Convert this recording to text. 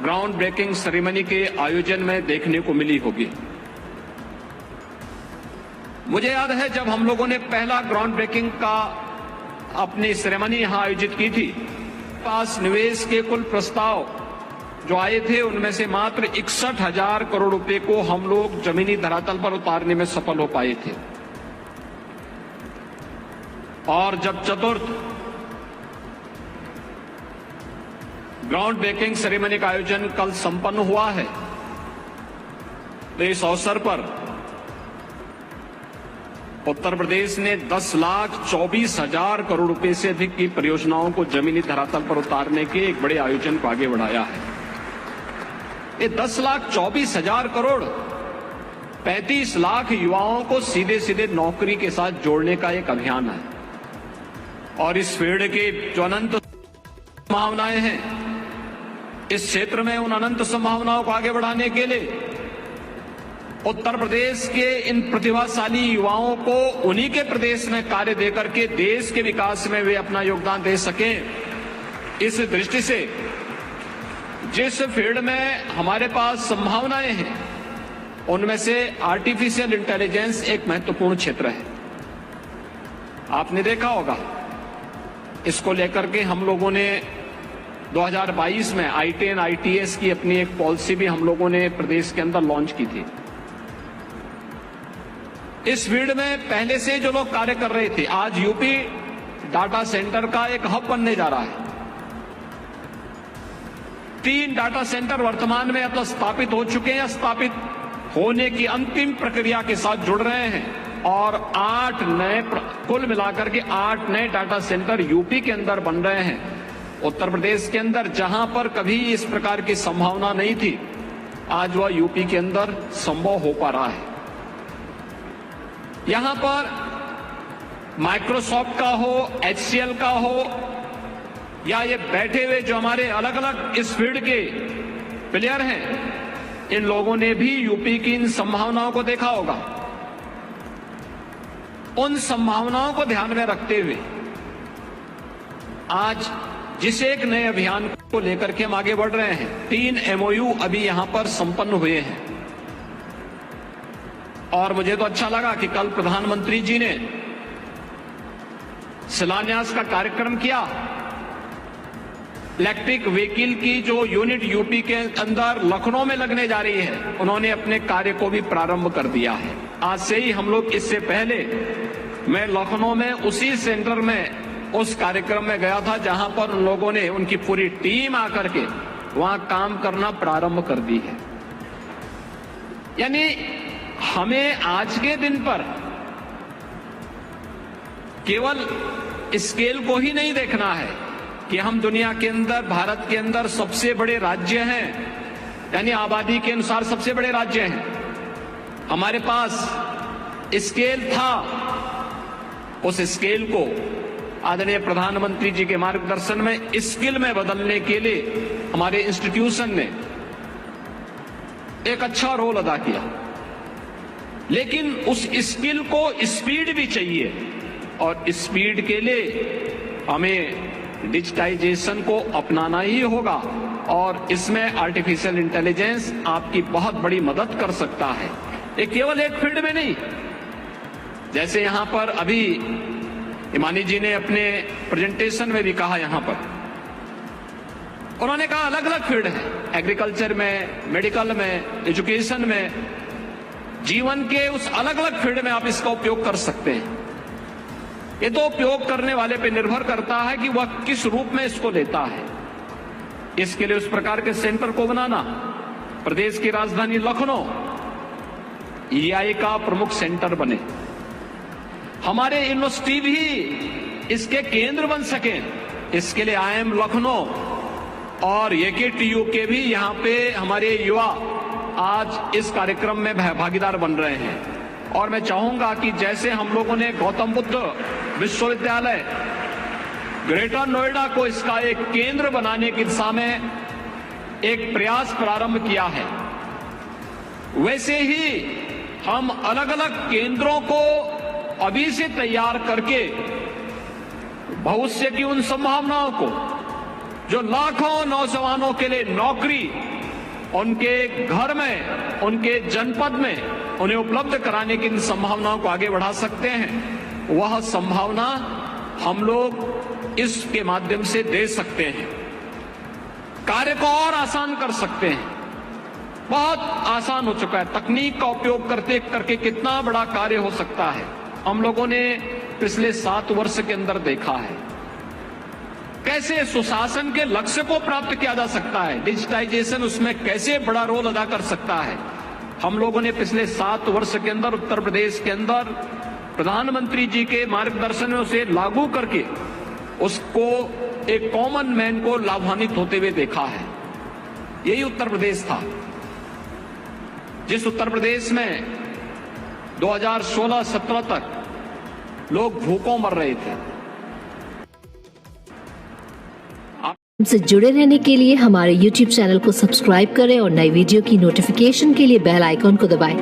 Ground breaking ceremony के आयोजन में देखने को मिली होगी। मुझे याद है जब हम लोगों ने पहला ग्राउंड ब्रेकिंग का अपनी सेरेमनी यहां आयोजित की थी, पास निवेश के कुल प्रस्ताव जो आए थे उनमें से मात्र 61,000 करोड़ रुपए को हम लोग जमीनी धरातल पर उतारने में सफल हो पाए थे। और जब चतुर्थ ग्राउंड ब्रेकिंग सेरेमनी का आयोजन कल संपन्न हुआ है, तो इस अवसर पर उत्तर प्रदेश ने 10,24,000 करोड़ रुपए से अधिक की परियोजनाओं को जमीनी धरातल पर उतारने के एक बड़े आयोजन को आगे बढ़ाया है। ये 10,24,000 करोड़ 35 लाख युवाओं को सीधे सीधे नौकरी के साथ जोड़ने का एक अभियान है। और इस फील्ड के जो अनंत संभावनाएं हैं, इस क्षेत्र में उन अनंत संभावनाओं को आगे बढ़ाने के लिए उत्तर प्रदेश के इन प्रतिभाशाली युवाओं को उन्हीं के प्रदेश में कार्य देकर के देश के विकास में वे अपना योगदान दे सकें, इस दृष्टि से जिस फील्ड में हमारे पास संभावनाएं हैं उनमें से आर्टिफिशियल इंटेलिजेंस एक महत्वपूर्ण क्षेत्र है। आपने देखा होगा, इसको लेकर के हम लोगों ने 2022 में आई10 ITS की अपनी एक पॉलिसी भी हम लोगों ने प्रदेश के अंदर लॉन्च की थी। इस फील्ड में पहले से जो लोग कार्य कर रहे थे, आज यूपी डाटा सेंटर का एक हब बनने जा रहा है। 3 डाटा सेंटर वर्तमान में अब स्थापित हो चुके हैं, स्थापित होने की अंतिम प्रक्रिया के साथ जुड़ रहे हैं और 8 नए, कुल मिलाकर के 8 नए डाटा सेंटर यूपी के अंदर बन रहे हैं। उत्तर प्रदेश के अंदर जहां पर कभी इस प्रकार की संभावना नहीं थी, आज वह यूपी के अंदर संभव हो पा रहा है। यहां पर माइक्रोसॉफ्ट का हो, HCL का हो, या ये बैठे हुए जो हमारे अलग अलग इस फील्ड के प्लेयर हैं, इन लोगों ने भी यूपी की इन संभावनाओं को देखा होगा। उन संभावनाओं को ध्यान में रखते हुए आज जिस एक नए अभियान को लेकर के हम आगे बढ़ रहे हैं, 3 MOU अभी यहां पर संपन्न हुए हैं। और मुझे तो अच्छा लगा कि कल प्रधानमंत्री जी ने शिलान्यास का कार्यक्रम किया। इलेक्ट्रिक व्हीकल की जो यूनिट यूपी के अंदर लखनऊ में लगने जा रही है, उन्होंने अपने कार्य को भी प्रारंभ कर दिया है। आज से ही हम लोग, इससे पहले मैं लखनऊ में उसी सेंटर में उस कार्यक्रम में गया था जहां पर उन लोगों ने, उनकी पूरी टीम आकर के वहां काम करना प्रारंभ कर दी है। यानी हमें आज के दिन पर केवल स्केल को ही नहीं देखना है कि हम दुनिया के अंदर, भारत के अंदर सबसे बड़े राज्य हैं, यानी आबादी के अनुसार सबसे बड़े राज्य हैं। हमारे पास स्केल था, उस स्केल को आदरणीय प्रधानमंत्री जी के मार्गदर्शन में स्किल में बदलने के लिए हमारे इंस्टीट्यूशन ने एक अच्छा रोल अदा किया। लेकिन उस स्किल को स्पीड भी चाहिए, और स्पीड के लिए हमें डिजिटाइजेशन को अपनाना ही होगा। और इसमें आर्टिफिशियल इंटेलिजेंस आपकी बहुत बड़ी मदद कर सकता है। ये केवल एक फील्ड में नहीं, जैसे यहां पर अभी इमानी जी ने अपने प्रेजेंटेशन में भी कहा, यहां पर उन्होंने कहा अलग अलग फील्ड है, एग्रीकल्चर में, मेडिकल में, एजुकेशन में, जीवन के उस अलग अलग फील्ड में आप इसका उपयोग कर सकते हैं। ये तो उपयोग करने वाले पे निर्भर करता है कि वह किस रूप में इसको लेता है। इसके लिए उस प्रकार के सेंटर को बनाना, प्रदेश की राजधानी लखनऊ EI का प्रमुख सेंटर बने, हमारे यूनिवर्सिटी भी इसके केंद्र बन सके, इसके लिए IIM लखनऊ और AKTU के भी यहाँ पे हमारे युवा आज इस कार्यक्रम में भागीदार बन रहे हैं। और मैं चाहूंगा कि जैसे हम लोगों ने गौतम बुद्ध विश्वविद्यालय ग्रेटर नोएडा को इसका एक केंद्र बनाने की दिशा में एक प्रयास प्रारंभ किया है, वैसे ही हम अलग अलग केंद्रों को अभी से तैयार करके भविष्य की उन संभावनाओं को जो लाखों नौजवानों के लिए नौकरी उनके घर में, उनके जनपद में उन्हें उपलब्ध कराने की इन संभावनाओं को आगे बढ़ा सकते हैं, वह संभावना हम लोग इसके माध्यम से दे सकते हैं। कार्य को और आसान कर सकते हैं। बहुत आसान हो चुका है। तकनीक का उपयोग करते करके कितना बड़ा कार्य हो सकता है, हम लोगों ने पिछले 7 वर्ष के अंदर देखा है। कैसे सुशासन के लक्ष्य को प्राप्त किया जा सकता है, डिजिटाइजेशन उसमें कैसे बड़ा रोल अदा कर सकता है। हम लोगों ने पिछले 7 वर्ष के अंदर उत्तर प्रदेश के अंदर प्रधानमंत्री जी के मार्गदर्शन में उसे लागू करके उसको एक कॉमन मैन को लाभान्वित होते हुए देखा है। यही उत्तर प्रदेश था जिस उत्तर प्रदेश में 2016-17 तक लोग भूखों मर रहे थे। हमसे जुड़े रहने के लिए हमारे YouTube चैनल को सब्सक्राइब करें और नई वीडियो की नोटिफिकेशन के लिए बेल आइकॉन को दबाएं।